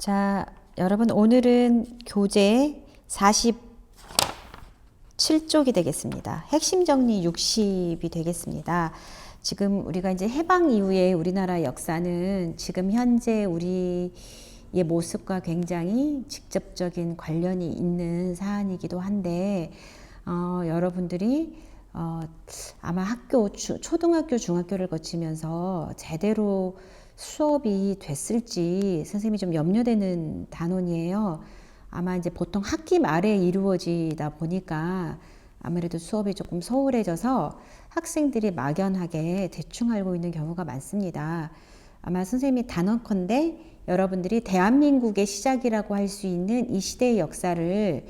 자, 여러분 오늘은 교재 47쪽이 되겠습니다. 핵심 정리 60이 되겠습니다. 지금 우리가 이제 해방 이후에 우리나라 역사는 지금 현재 우리의 모습과 굉장히 직접적인 관련이 있는 사안이기도 한데, 여러분들이 아마 초등학교, 중학교를 거치면서 제대로 수업이 됐을지 선생님이 좀 염려되는 단원이에요. 아마 이제 보통 학기 말에 이루어지다 보니까 아무래도 수업이 조금 소홀해져서 학생들이 막연하게 대충 알고 있는 경우가 많습니다. 아마 선생님이 단언컨대 여러분들이 대한민국의 시작이라고 할 수 있는 이 시대의 역사를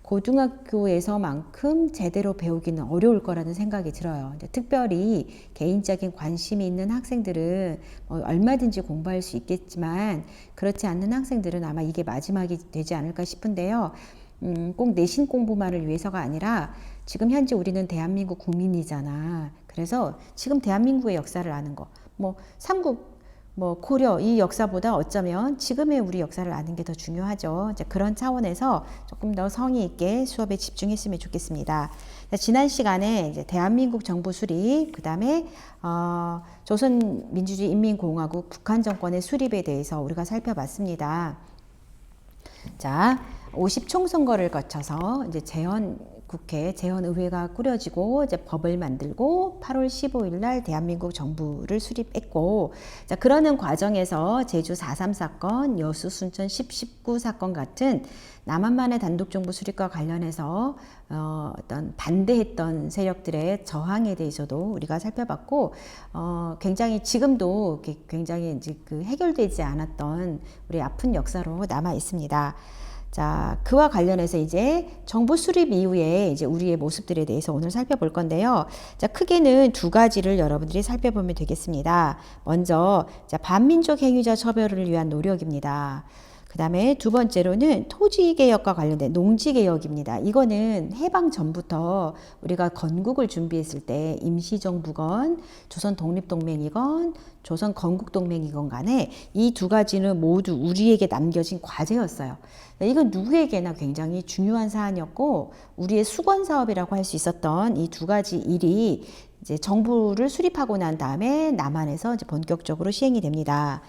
고등학교에서만큼 제대로 배우기는 어려울 거라는 생각이 들어요. 특별히 개인적인 관심이 있는 학생들은 얼마든지 공부할 수 있겠지만 그렇지 않는 학생들은 아마 이게 마지막이 되지 않을까 싶은데요. 꼭 내신 공부만을 위해서가 아니라 지금 현재 우리는 대한민국 국민이잖아. 그래서 지금 대한민국의 역사를 아는 거, 삼국, 고려 이 역사보다 어쩌면 지금의 우리 역사를 아는 게 더 중요하죠. 이제 그런 차원에서 조금 더 성의 있게 수업에 집중했으면 좋겠습니다. 지난 시간에 이제 대한민국 정부 수립, 그 다음에 조선민주주의 인민공화국 북한 정권의 수립에 대해서 우리가 살펴봤습니다. 자, 50총선거를 거쳐서 이제 재헌의회가 꾸려지고 이제 법을 만들고 8월 15일 날 대한민국 정부를 수립했고, 자, 그러는 과정에서 제주 4.3 사건, 여수 순천 10.19 사건 같은 남한만의 단독정부 수립과 관련해서 어떤 반대했던 세력들의 저항에 대해서도 우리가 살펴봤고, 굉장히 지금도 굉장히 이제 그 해결되지 않았던 우리 아픈 역사로 남아 있습니다. 자, 그와 관련해서 이제 정부 수립 이후에 이제 우리의 모습들에 대해서 오늘 살펴볼 건데요. 자, 크게는 두 가지를 여러분들이 살펴보면 되겠습니다. 먼저, 자, 반민족 행위자 처벌을 위한 노력입니다. 그 다음에 두 번째로는 토지개혁과 관련된 농지개혁입니다. 이거는 해방 전부터 우리가 건국을 준비했을 때 임시정부건 조선독립동맹이건 조선건국동맹이건 간에 이 두 가지는 모두 우리에게 남겨진 과제였어요. 이건 누구에게나 굉장히 중요한 사안이었고 우리의 수건사업이라고 할 수 있었던 이 두 가지 일이 이제 정부를 수립하고 난 다음에 남한에서 이제 본격적으로 시행이 됩니다.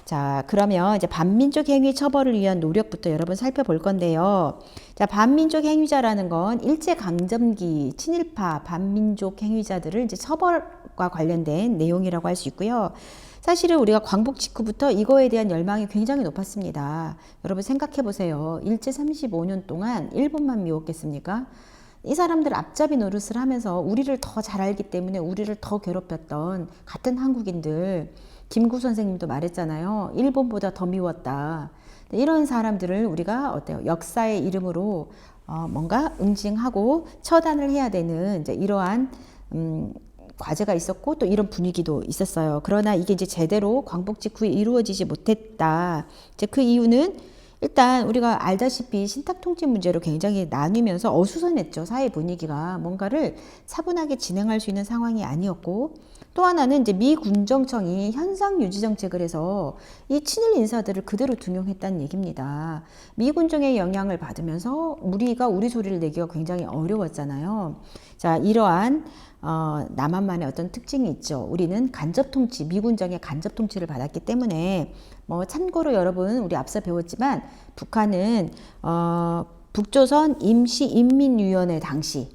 자, 그러면 이제 반민족 행위 처벌을 위한 노력부터 여러분 살펴볼 건데요. 자, 반민족 행위자라는 건 일제강점기 친일파 반민족 행위자들을 이제 처벌과 관련된 내용이라고 할 수 있고요. 사실은 우리가 광복 직후부터 이거에 대한 열망이 굉장히 높았습니다. 여러분 생각해 보세요. 일제 35년 동안 일본만 미웠겠습니까? 이 사람들 앞잡이 노릇을 하면서 우리를 더 잘 알기 때문에 우리를 더 괴롭혔던 같은 한국인들, 김구 선생님도 말했잖아요. 일본보다 더 미웠다. 이런 사람들을 우리가 어때요? 역사의 이름으로 뭔가 응징하고 처단을 해야 되는 이제 이러한 과제가 있었고 또 이런 분위기도 있었어요. 그러나 이게 이제 제대로 광복 직후에 이루어지지 못했다. 이제 그 이유는 일단 우리가 알다시피 신탁통치 문제로 굉장히 나뉘면서 어수선했죠. 사회 분위기가 뭔가를 차분하게 진행할 수 있는 상황이 아니었고, 또 하나는 이제 미 군정청이 현상 유지 정책을 해서 이 친일 인사들을 그대로 등용했다는 얘기입니다. 미 군정의 영향을 받으면서 우리가 우리 소리를 내기가 굉장히 어려웠잖아요. 자, 이러한 남한만의 어떤 특징이 있죠. 우리는 간접 통치, 미군정의 간접 통치를 받았기 때문에 참고로 여러분 우리 앞서 배웠지만 북한은 북조선 임시인민위원회 당시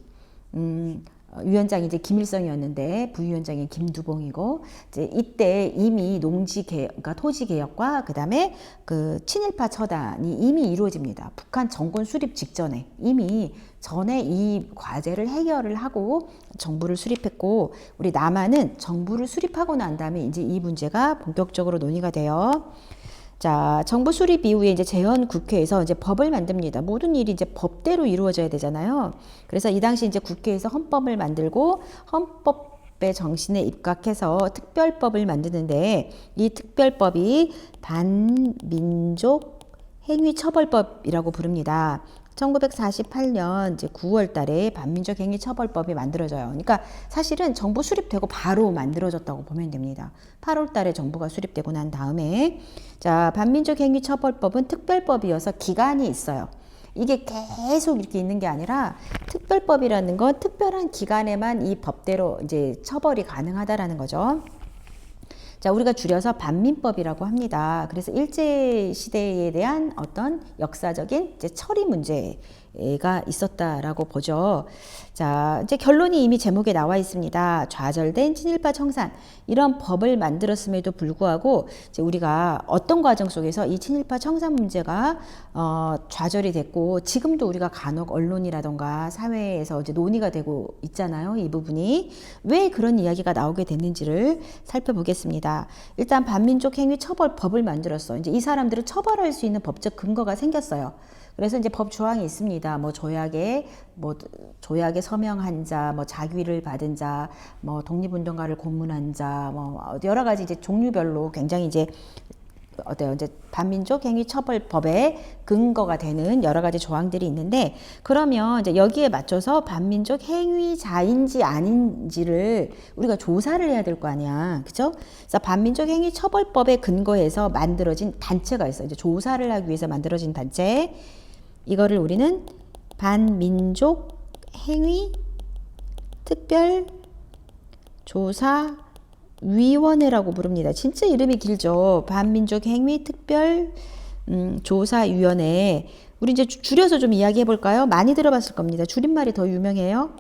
위원장이 이제 김일성이었는데 부위원장이 김두봉이고 이제 이때 이미 그러니까 토지 개혁과 그다음에 그 친일파 처단이 이미 이루어집니다. 북한 정권 수립 직전에 이미 전에 이 과제를 해결을 하고 정부를 수립했고 우리 남한은 정부를 수립하고 난 다음에 이제 이 문제가 본격적으로 논의가 돼요. 자, 정부 수립 이후에 이제 재헌국회에서 이제 법을 만듭니다. 모든 일이 이제 법대로 이루어져야 되잖아요. 그래서 이 당시 이제 국회에서 헌법을 만들고 헌법의 정신에 입각해서 특별법을 만드는데 이 특별법이 반민족 행위처벌법이라고 부릅니다. 1948년 이제 9월 달에 반민족 행위 처벌법이 만들어져요. 그러니까 사실은 정부 수립되고 바로 만들어졌다고 보면 됩니다. 8월 달에 정부가 수립되고 난 다음에 자, 반민족 행위 처벌법은 특별법이어서 기간이 있어요. 이게 계속 이렇게 있는 게 아니라 특별법이라는 건 특별한 기간에만 이 법대로 이제 처벌이 가능하다라는 거죠. 자, 우리가 줄여서 반민법이라고 합니다. 그래서 일제 시대에 대한 어떤 역사적인 이제 처리 문제가 있었다라고 보죠. 자, 이제 결론이 이미 제목에 나와 있습니다. 좌절된 친일파 청산. 이런 법을 만들었음에도 불구하고 이제 우리가 어떤 과정 속에서 이 친일파 청산 문제가 좌절이 됐고 지금도 우리가 간혹 언론이라던가 사회에서 이제 논의가 되고 있잖아요. 이 부분이 왜 그런 이야기가 나오게 됐는지를 살펴보겠습니다. 일단 반민족 행위 처벌법을 만들었어. 이제 이 사람들을 처벌할 수 있는 법적 근거가 생겼어요. 그래서 이제 법 조항이 있습니다. 조약에 서명한 자, 자귀를 받은 자, 독립운동가를 고문한 자, 여러 가지 이제 종류별로 굉장히 이제 반민족 행위 처벌법의 근거가 되는 여러 가지 조항들이 있는데, 그러면 이제 여기에 맞춰서 반민족 행위자인지 아닌지를 우리가 조사를 해야 될 거 아니야. 그죠? 그래서 반민족 행위 처벌법에 근거해서 만들어진 단체가 있어요. 이제 조사를 하기 위해서 만들어진 단체. 이거를 우리는 반민족 행위 특별 조사 위원회라고 부릅니다. 진짜 이름이 길죠. 반민족 행위 특별 조사위원회. 우리 이제 줄여서 좀 이야기해 볼까요? 많이 들어봤을 겁니다. 줄임말이 더 유명해요.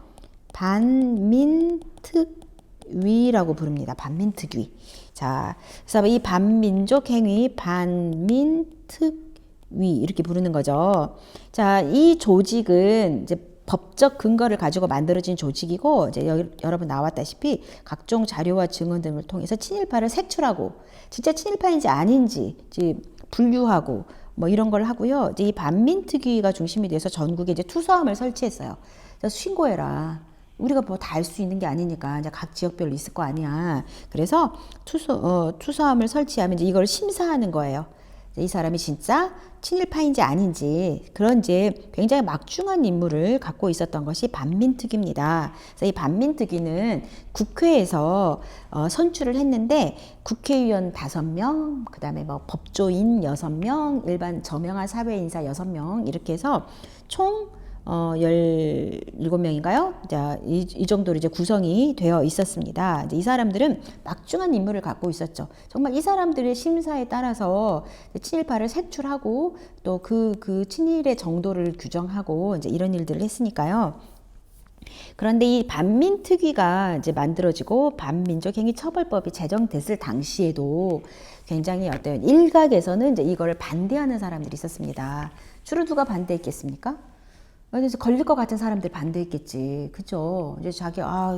반민특위라고 부릅니다. 반민특위. 자, 그래서 이 반민족 행위 반민특위 이렇게 부르는 거죠. 자, 이 조직은 이제 법적 근거를 가지고 만들어진 조직이고, 이제 여러분 나왔다시피 각종 자료와 증언 등을 통해서 친일파를 색출하고 진짜 친일파인지 아닌지 이제 분류하고 이런 걸 하고요. 이제 이 반민특위가 중심이 돼서 전국에 이제 투서함을 설치했어요. 그래서 신고해라. 우리가 다 알 수 있는 게 아니니까 이제 각 지역별로 있을 거 아니야. 그래서 투서함을 설치하면 이제 이걸 심사하는 거예요. 이 사람이 진짜 친일파인지 아닌지, 그런 이제 굉장히 막중한 임무를 갖고 있었던 것이 반민특위입니다. 그래서 이 반민특위는 국회에서 선출을 했는데 국회의원 5명, 그 다음에 법조인 6명, 일반 저명한 사회인사 6명 이렇게 해서 총 17명인가요? 자, 이 정도로 이제 구성이 되어 있었습니다. 이제 이 사람들은 막중한 임무를 갖고 있었죠. 정말 이 사람들의 심사에 따라서 친일파를 색출하고 또 그 친일의 정도를 규정하고 이제 이런 일들을 했으니까요. 그런데 이 반민특위가 이제 만들어지고 반민족 행위 처벌법이 제정됐을 당시에도 굉장히 어떤 일각에서는 이제 이거를 반대하는 사람들이 있었습니다. 주로 누가 반대했겠습니까? 그래서 걸릴 것 같은 사람들 반대했겠지. 그죠? 이제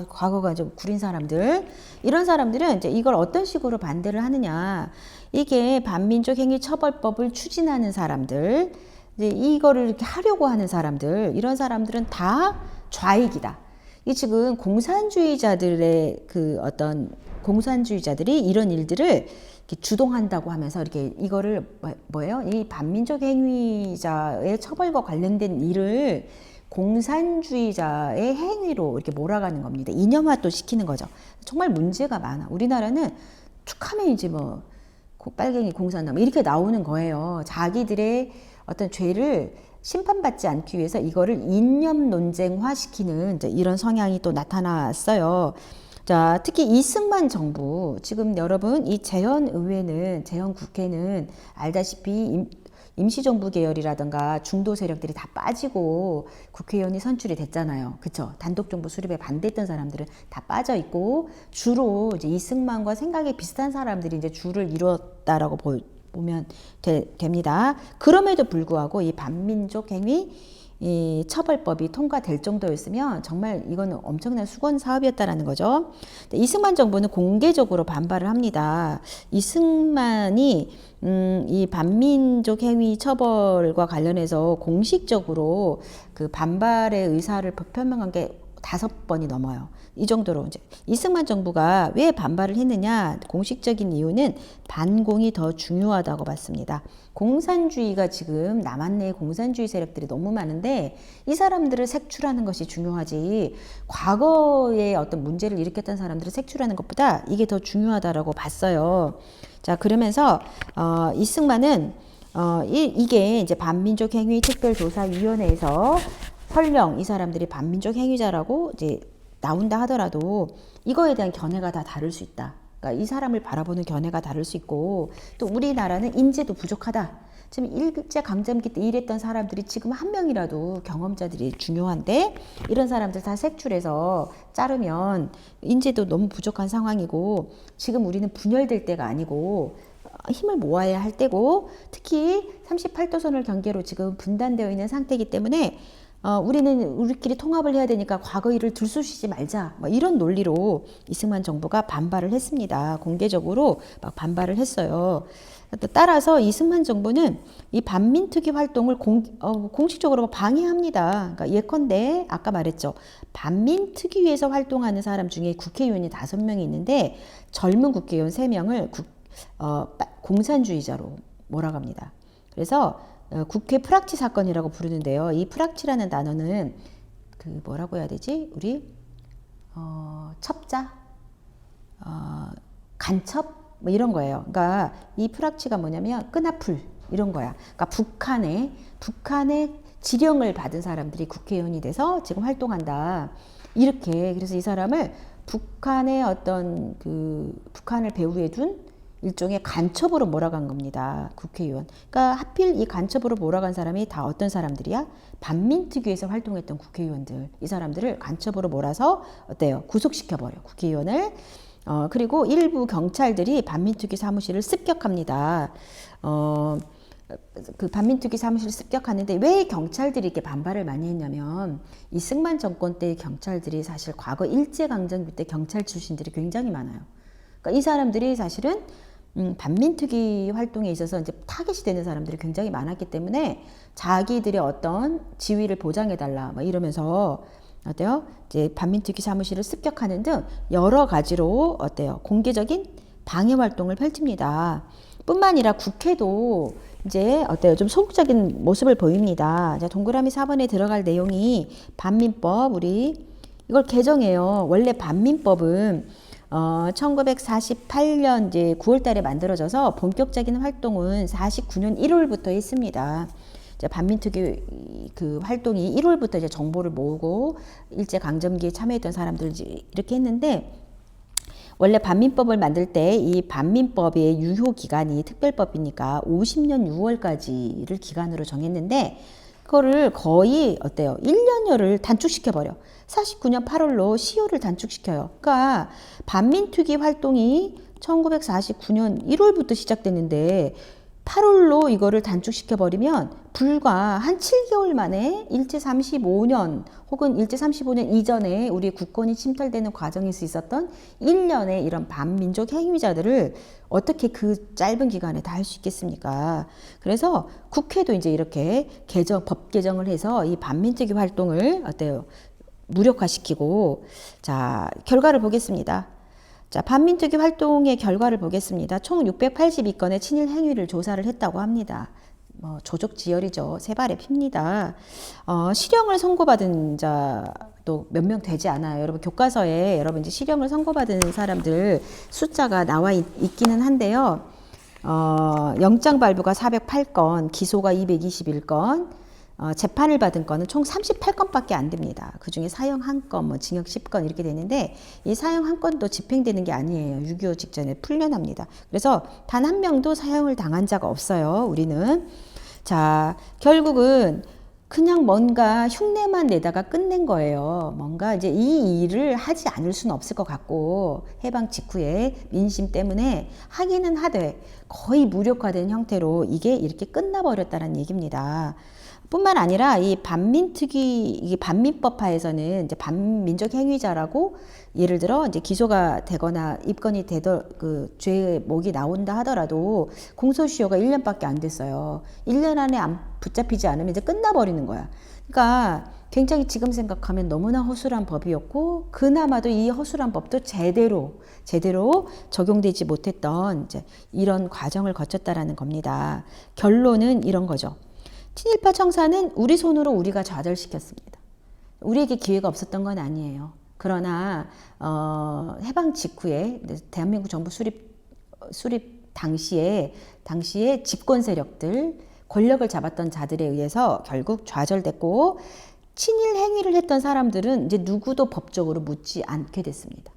과거가 좀 구린 사람들. 이런 사람들은 이제 이걸 어떤 식으로 반대를 하느냐. 이게 반민족 행위 처벌법을 추진하는 사람들, 이제 이거를 이렇게 하려고 하는 사람들, 이런 사람들은 다 좌익이다. 이 지금 공산주의자들의 공산주의자들이 이런 일들을 이렇게 주동한다고 하면서 이렇게 이거를 뭐예요? 이 반민족 행위자의 처벌과 관련된 일을 공산주의자의 행위로 이렇게 몰아가는 겁니다. 이념화 또 시키는 거죠. 정말 문제가 많아. 우리나라는 툭하면 이제 빨갱이 공산당 이렇게 나오는 거예요. 자기들의 어떤 죄를 심판받지 않기 위해서 이거를 이념 논쟁화 시키는 이런 성향이 또 나타났어요. 자, 특히 이승만 정부, 지금 여러분 이 재헌의회는, 재헌국회는 알다시피 임시정부 계열이라든가 중도 세력들이 다 빠지고 국회의원이 선출이 됐잖아요. 그쵸? 단독정부 수립에 반대했던 사람들은 다 빠져 있고 주로 이제 이승만과 생각이 비슷한 사람들이 이제 주를 이뤘다라고 보면 됩니다. 그럼에도 불구하고 이 반민족 행위 이 처벌법이 통과될 정도였으면 정말 이거는 엄청난 수건 사업이었다라는 거죠. 이승만 정부는 공개적으로 반발을 합니다. 이승만이 이 반민족 행위 처벌과 관련해서 공식적으로 그 반발의 의사를 표명한 게 5번이 넘어요. 이 정도로 이제 이승만 정부가 왜 반발을 했느냐? 공식적인 이유는 반공이 더 중요하다고 봤습니다. 공산주의가 지금 남한 내에 공산주의 세력들이 너무 많은데 이 사람들을 색출하는 것이 중요하지 과거에 어떤 문제를 일으켰던 사람들을 색출하는 것보다 이게 더 중요하다라고 봤어요. 자, 그러면서 이승만은 이게 이제 반민족행위 특별조사위원회에서 설령 이 사람들이 반민족 행위자라고 이제 나온다 하더라도 이거에 대한 견해가 다 다를 수 있다. 그러니까 이 사람을 바라보는 견해가 다를 수 있고 또 우리나라는 인재도 부족하다. 지금 일제강점기 때 일했던 사람들이 지금 한 명이라도 경험자들이 중요한데 이런 사람들 다 색출해서 자르면 인재도 너무 부족한 상황이고 지금 우리는 분열될 때가 아니고 힘을 모아야 할 때고 특히 38도선을 경계로 지금 분단되어 있는 상태이기 때문에 우리는 우리끼리 통합을 해야 되니까 과거 일을 들쑤시지 말자. 뭐 이런 논리로 이승만 정부가 반발을 했습니다. 공개적으로 막 반발을 했어요. 따라서 이승만 정부는 이 반민특위 활동을 공식적으로 방해합니다. 그러니까 예컨대 아까 말했죠. 반민특위에서 활동하는 사람 중에 국회의원이 5명이 있는데 젊은 국회의원 3명을 공산주의자로 몰아갑니다. 그래서 국회 프락치 사건이라고 부르는데요. 이 프락치라는 단어는 그 뭐라고 해야 되지? 우리 첩자, 간첩 뭐 이런 거예요. 그러니까 이 프락치가 뭐냐면 끈앞풀 이런 거야. 그러니까 북한의 지령을 받은 사람들이 국회의원이 돼서 지금 활동한다. 이렇게 그래서 이 사람을 북한의 어떤 북한을 배후에 둔 일종의 간첩으로 몰아간 겁니다. 국회의원. 그러니까 하필 이 간첩으로 몰아간 사람이 다 어떤 사람들이야? 반민특위에서 활동했던 국회의원들. 이 사람들을 간첩으로 몰아서 어때요? 구속시켜버려. 국회의원을. 그리고 일부 경찰들이 반민특위 사무실을 습격합니다. 그 반민특위 사무실을 습격하는데 왜 경찰들이 이렇게 반발을 많이 했냐면 이승만 정권 때 경찰들이 사실 과거 일제강점기 때 경찰 출신들이 굉장히 많아요. 그러니까 이 사람들이 사실은 반민특위 활동에 있어서 이제 타겟이 되는 사람들이 굉장히 많았기 때문에 자기들의 어떤 지위를 보장해달라 막 이러면서 어때요? 이제 반민특위 사무실을 습격하는 등 여러 가지로 어때요? 공개적인 방해 활동을 펼칩니다. 뿐만 아니라 국회도 이제 어때요? 좀 소극적인 모습을 보입니다. 자, 동그라미 4번에 들어갈 내용이 반민법 우리 이걸 개정해요. 원래 반민법은 1948년 이제 9월 달에 만들어져서 본격적인 활동은 49년 1월부터 했습니다. 이제 반민특위 그 활동이 1월부터 이제 정보를 모으고 일제 강점기에 참여했던 사람들 이렇게 했는데 원래 반민법을 만들 때 이 반민법의 유효 기간이 특별법이니까 50년 6월까지를 기간으로 정했는데 그거를 거의 어때요? 1년여를 단축시켜버려. 49년 8월로 시효를 단축시켜요. 그러니까 반민특위 활동이 1949년 1월부터 시작됐는데 8월로 이거를 단축시켜버리면 불과 한 7개월 만에 일제 35년 혹은 일제 35년 이전에 우리 국권이 침탈되는 과정에서 있었던 1년의 이런 반민족 행위자들을 어떻게 그 짧은 기간에 다 할 수 있겠습니까? 그래서 국회도 이제 이렇게 법 개정을 해서 이 반민특위 활동을 어때요? 무력화시키고 자, 결과를 보겠습니다. 자, 반민특위 활동의 결과를 보겠습니다. 총 682건의 친일 행위를 조사를 했다고 합니다. 조족지열이죠. 세 발의 피입니다. 실형을 선고받은 자도 몇 명 되지 않아요. 여러분 교과서에 여러분 이제 실형을 선고받은 사람들 숫자가 나와 있기는 한데요. 영장 발부가 408건, 기소가 221건, 재판을 받은 건은 총 38건밖에 안 됩니다. 그 중에 사형 1건, 징역 10건 이렇게 되는데 이 사형 1건도 집행되는 게 아니에요. 6.25 직전에 풀려납니다. 그래서 단 한 명도 사형을 당한 자가 없어요. 우리는. 자, 결국은 그냥 뭔가 흉내만 내다가 끝낸 거예요. 뭔가 이제 이 일을 하지 않을 수는 없을 것 같고 해방 직후에 민심 때문에 하기는 하되 거의 무력화된 형태로 이게 이렇게 끝나버렸다는 얘기입니다. 뿐만 아니라 이 반민법 하에서는 이제 반민족 행위자라고 예를 들어 이제 기소가 되거나 입건이 그 죄목이 나온다 하더라도 공소시효가 1년밖에 안 됐어요. 1년 안에 안 붙잡히지 않으면 이제 끝나버리는 거야. 그러니까 굉장히 지금 생각하면 너무나 허술한 법이었고, 그나마도 이 허술한 법도 제대로 적용되지 못했던 이제 이런 과정을 거쳤다라는 겁니다. 결론은 이런 거죠. 친일파 청사는 우리 손으로 우리가 좌절시켰습니다. 우리에게 기회가 없었던 건 아니에요. 그러나 해방 직후에 대한민국 정부 수립 당시에 집권 세력들, 권력을 잡았던 자들에 의해서 결국 좌절됐고, 친일 행위를 했던 사람들은 이제 누구도 법적으로 묻지 않게 됐습니다.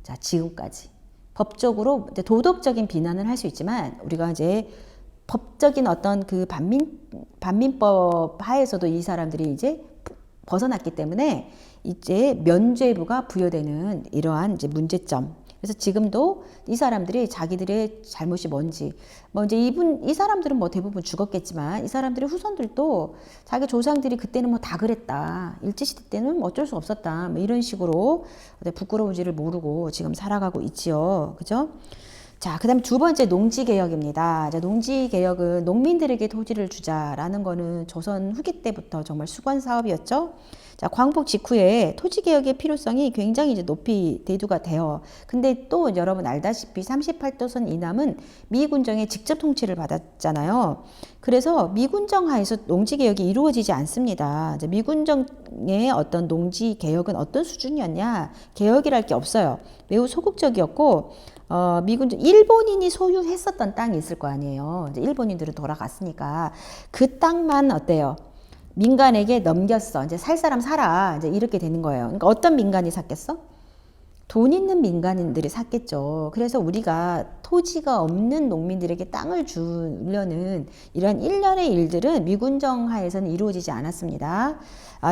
자, 지금까지 법적으로 이제 도덕적인 비난을 할 수 있지만, 우리가 이제 법적인 어떤 그 반민법 하에서도 이 사람들이 이제 벗어났기 때문에 이제 면죄부가 부여되는 이러한 이제 문제점. 그래서 지금도 이 사람들이 자기들의 잘못이 뭔지, 뭐 이제 이 사람들은 뭐 대부분 죽었겠지만, 이 사람들의 후손들도 자기 조상들이 그때는 뭐 다 그랬다, 일제시대 때는 뭐 어쩔 수 없었다, 뭐 이런 식으로 부끄러운지를 모르고 지금 살아가고 있지요. 그죠? 자, 그 다음에 두 번째 농지개혁입니다. 자, 농지개혁은 농민들에게 토지를 주자라는 거는 조선 후기 때부터 정말 수건 사업이었죠. 자, 광복 직후에 토지개혁의 필요성이 굉장히 이제 높이 대두가 돼요. 근데 또 여러분 알다시피 38도선 이남은 미군정의 직접 통치를 받았잖아요. 그래서 미군정 하에서 농지개혁이 이루어지지 않습니다. 이제 미군정의 어떤 농지개혁은 어떤 수준이었냐? 개혁이랄 게 없어요. 매우 소극적이었고, 일본인이 소유했었던 땅이 있을 거 아니에요. 이제 일본인들은 돌아갔으니까 그 땅만 어때요? 민간에게 넘겼어. 이제 살 사람 사라. 이제 이렇게 되는 거예요. 그러니까 어떤 민간이 샀겠어? 돈 있는 민간인들이 샀겠죠. 그래서 우리가 토지가 없는 농민들에게 땅을 주려는 이런 일련의 일들은 미군정 하에서는 이루어지지 않았습니다.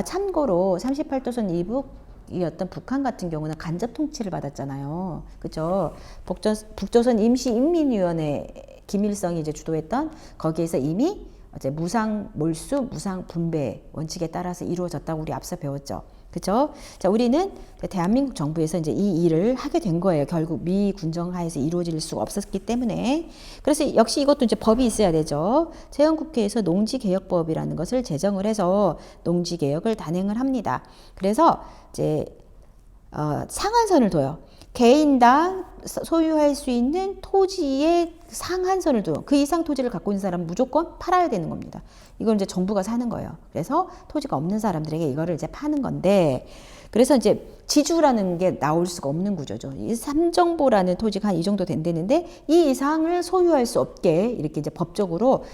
참고로 38도선 이북 이 어떤 북한 같은 경우는 간접 통치를 받았잖아요. 그죠? 북조선 임시인민위원회 김일성이 이제 주도했던 거기에서 이미 이제 무상 몰수, 무상 분배 원칙에 따라서 이루어졌다고 우리 앞서 배웠죠. 그죠? 자, 우리는 대한민국 정부에서 이제 이 일을 하게 된 거예요. 결국 미 군정 하에서 이루어질 수가 없었기 때문에. 그래서 역시 이것도 이제 법이 있어야 되죠. 재헌국회에서 농지개혁법이라는 것을 제정을 해서 농지개혁을 단행을 합니다. 그래서 이제 상한선을 둬요. 개인당 소유할 수 있는 토지의 상한선을 둬요. 그 이상 토지를 갖고 있는 사람은 무조건 팔아야 되는 겁니다. 이걸 이제 정부가 사는 거예요. 그래서 토지가 없는 사람들에게 이거를 이제 파는 건데, 그래서 이제 지주라는 게 나올 수가 없는 구조죠. 이 삼정보라는 토지가 한 이 정도 된다는데 이 이상을 소유할 수 없게 이렇게 이제 법적으로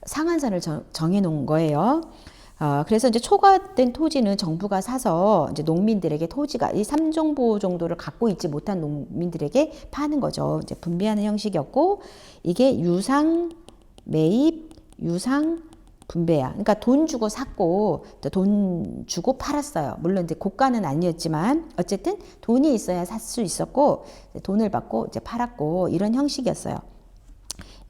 상한선을 정해 놓은 거예요. 그래서 이제 초과된 토지는 정부가 사서 이제 농민들에게 토지가 이 삼정보 정도를 갖고 있지 못한 농민들에게 파는 거죠. 이제 분배하는 형식이었고, 이게 유상 매입, 유상 분배야. 그러니까 돈 주고 샀고 돈 주고 팔았어요. 물론 이제 고가는 아니었지만 어쨌든 돈이 있어야 살 수 있었고, 돈을 받고 이제 팔았고, 이런 형식이었어요.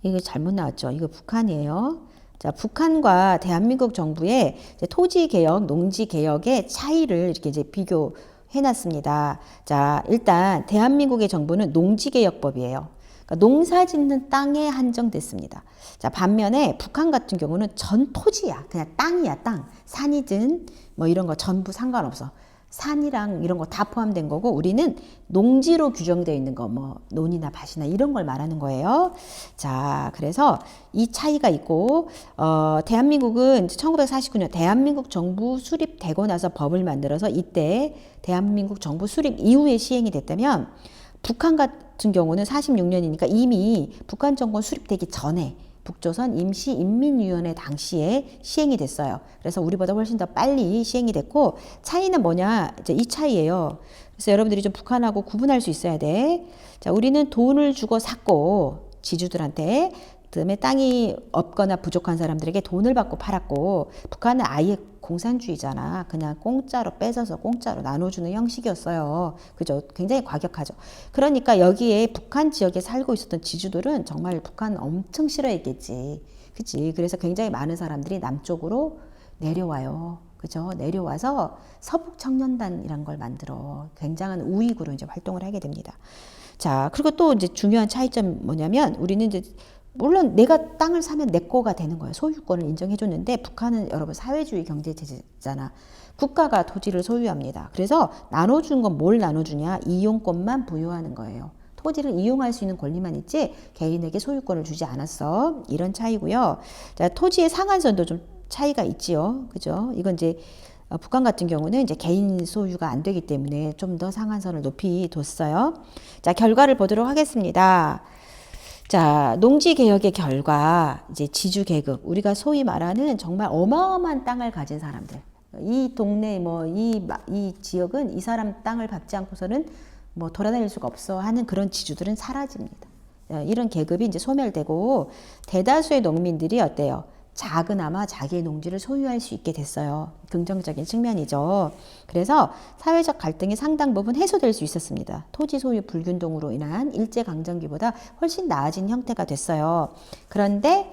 이거 잘못 나왔죠. 이거 북한이에요. 자, 북한과 대한민국 정부의 토지개혁, 농지개혁의 차이를 이렇게 이제 비교해놨습니다. 자, 일단 대한민국의 정부는 농지개혁법이에요. 그러니까 농사 짓는 땅에 한정됐습니다. 자, 반면에 북한 같은 경우는 전 토지야. 그냥 땅이야, 땅. 산이든 뭐 이런 거 전부 상관없어. 산이랑 이런 거 다 포함된 거고, 우리는 농지로 규정되어 있는 거, 뭐 논이나 밭이나 이런 걸 말하는 거예요. 자, 그래서 이 차이가 있고, 대한민국은 1949년 대한민국 정부 수립되고 나서 법을 만들어서 이때 대한민국 정부 수립 이후에 시행이 됐다면, 북한 같은 경우는 46년이니까 이미 북한 정권 수립되기 전에 북조선 임시인민위원회 당시에 시행이 됐어요. 그래서 우리보다 훨씬 더 빨리 시행이 됐고, 차이는 뭐냐? 이제 이 차이예요. 그래서 여러분들이 좀 북한하고 구분할 수 있어야 돼. 자, 우리는 돈을 주고 샀고, 지주들한테. 그다음에 땅이 없거나 부족한 사람들에게 돈을 받고 팔았고, 북한은 아예 공산주의잖아. 그냥 공짜로 뺏어서 공짜로 나눠주는 형식이었어요. 그죠? 굉장히 과격하죠. 그러니까 여기에 북한 지역에 살고 있었던 지주들은 정말 북한 엄청 싫어했겠지. 그치? 그래서 굉장히 많은 사람들이 남쪽으로 내려와요. 그죠? 내려와서 서북청년단이란 걸 만들어 굉장한 우익으로 이제 활동을 하게 됩니다. 자, 그리고 또 이제 중요한 차이점 뭐냐면, 우리는 이제 물론 내가 땅을 사면 내 거가 되는 거예요. 소유권을 인정해줬는데 북한은 여러분 사회주의 경제체제잖아. 국가가 토지를 소유합니다. 그래서 나눠준 건 뭘 나눠주냐? 이용권만 부여하는 거예요. 토지를 이용할 수 있는 권리만 있지 개인에게 소유권을 주지 않았어. 이런 차이고요. 자, 토지의 상한선도 좀 차이가 있지요. 그죠? 이건 이제 북한 같은 경우는 이제 개인 소유가 안 되기 때문에 좀 더 상한선을 높이 뒀어요. 자, 결과를 보도록 하겠습니다. 자, 농지 개혁의 결과 이제 지주 계급, 우리가 소위 말하는 정말 어마어마한 땅을 가진 사람들. 이 동네 이 지역은 이 사람 땅을 밟지 않고서는 뭐 돌아다닐 수가 없어 하는 그런 지주들은 사라집니다. 이런 계급이 이제 소멸되고 대다수의 농민들이 어때요? 작으나마 자기의 농지를 소유할 수 있게 됐어요. 긍정적인 측면이죠. 그래서 사회적 갈등이 상당 부분 해소될 수 있었습니다. 토지 소유 불균등으로 인한 일제강점기보다 훨씬 나아진 형태가 됐어요. 그런데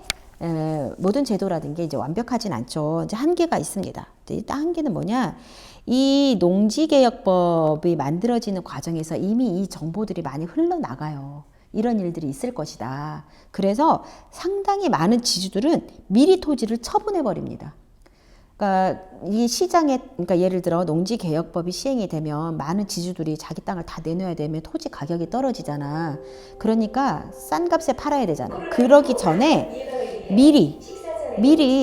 모든 제도라든 게 이제 완벽하진 않죠. 이제 한계가 있습니다. 이 한계는 뭐냐? 이 농지개혁법이 만들어지는 과정에서 이미 이 정보들이 많이 흘러나가요. 이런 일들이 있을 것이다. 그래서 상당히 많은 지주들은 미리 토지를 처분해 버립니다. 그러니까 이 시장에, 그러니까 예를 들어 농지개혁법이 시행이 되면 많은 지주들이 자기 땅을 다 내놔야 되면 토지 가격이 떨어지잖아. 그러니까 싼 값에 팔아야 되잖아. 그러기 전에 미리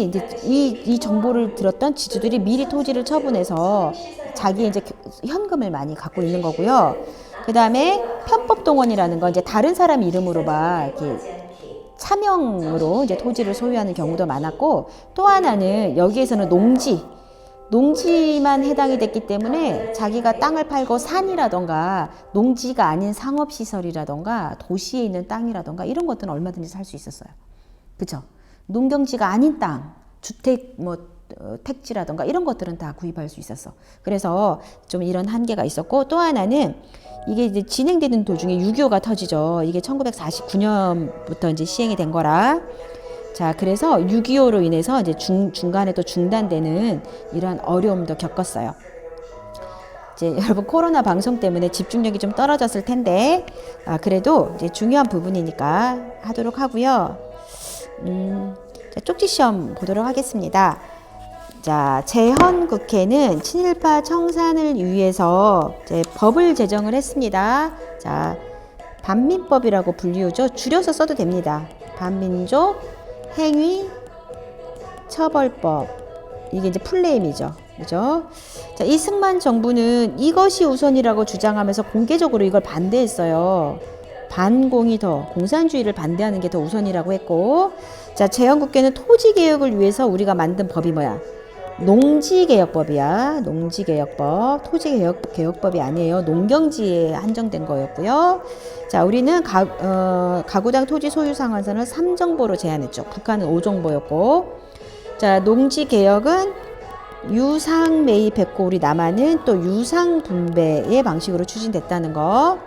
이제 이 정보를 들었던 지주들이 미리 토지를 처분해서 자기 이제 현금을 많이 갖고 있는 거고요. 그 다음에 편법 동원이라는 건 이제 다른 사람 이름으로 막 이렇게 차명으로 이제 토지를 소유하는 경우도 많았고, 또 하나는 여기에서는 농지만 해당이 됐기 때문에 자기가 땅을 팔고 산이라던가 농지가 아닌 상업시설이라던가 도시에 있는 땅이라던가 이런 것들은 얼마든지 살 수 있었어요. 그죠? 농경지가 아닌 땅, 주택 택지라던가 이런 것들은 다 구입할 수 있었어. 그래서 좀 이런 한계가 있었고, 또 하나는 이게 이제 진행되는 도중에 6.25가 터지죠. 이게 1949년부터 이제 시행이 된 거라. 자, 그래서 6.25로 인해서 이제 중간에 또 중단되는 이러한 어려움도 겪었어요. 이제 여러분 코로나 방송 때문에 집중력이 좀 떨어졌을 텐데, 그래도 이제 중요한 부분이니까 하도록 하고요. 자, 쪽지 시험 보도록 하겠습니다. 자, 재헌국회는 친일파 청산을 위해서 이제 법을 제정을 했습니다. 자, 반민법이라고 불리우죠. 줄여서 써도 됩니다. 반민족 행위 처벌법. 이게 이제 풀네임이죠. 그죠? 자, 이승만 정부는 이것이 우선이라고 주장하면서 공개적으로 이걸 반대했어요. 반공이 더, 공산주의를 반대하는 게 더 우선이라고 했고, 자, 재헌국회는 토지개혁을 위해서 우리가 만든 법이 뭐야? 농지개혁법이야. 농지개혁법. 토지개혁법이 아니에요. 농경지에 한정된 거였고요. 자, 우리는 가구당 토지 소유 상한선을 3정보로 제한했죠. 북한은 5정보였고. 자, 농지개혁은 유상 매입했고, 우리 남한은 또 유상 분배의 방식으로 추진됐다는 거.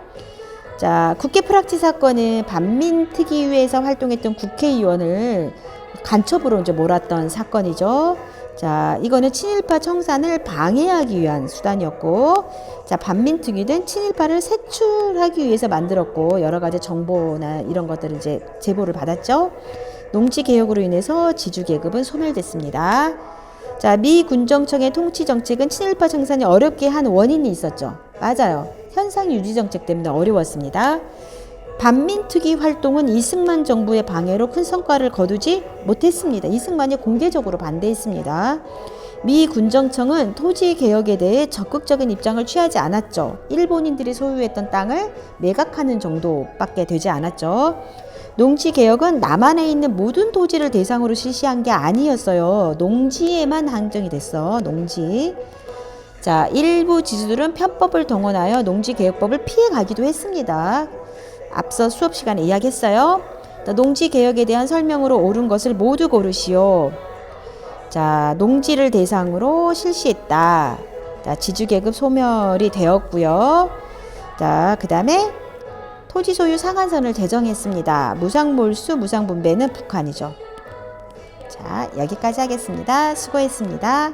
자, 국회 프락치 사건은 반민특위위에서 활동했던 국회의원을 간첩으로 이제 몰았던 사건이죠. 자, 이거는 친일파 청산을 방해하기 위한 수단이었고, 자, 반민특위는 친일파를 색출하기 위해서 만들었고, 여러 가지 정보나 이런 것들을 이제 제보를 받았죠. 농지 개혁으로 인해서 지주 계급은 소멸됐습니다. 자, 미 군정청의 통치 정책은 친일파 청산이 어렵게 한 원인이 있었죠. 맞아요. 현상 유지 정책 때문에 어려웠습니다. 반민특위 활동은 이승만 정부의 방해로 큰 성과를 거두지 못했습니다. 이승만이 공개적으로 반대했습니다. 미 군정청은 토지 개혁에 대해 적극적인 입장을 취하지 않았죠. 일본인들이 소유했던 땅을 매각하는 정도밖에 되지 않았죠. 농지 개혁은 남한에 있는 모든 토지를 대상으로 실시한 게 아니었어요. 농지에만 한정이 됐어. 농지. 자, 일부 지주들은 편법을 동원하여 농지개혁법을 피해가기도 했습니다. 앞서 수업 시간에 이야기했어요. 농지개혁에 대한 설명으로 옳은 것을 모두 고르시오. 자, 농지를 대상으로 실시했다. 자, 지주계급 소멸이 되었고요. 자, 그 다음에 토지 소유 상한선을 제정했습니다. 무상몰수, 무상분배는 북한이죠. 자, 여기까지 하겠습니다. 수고했습니다.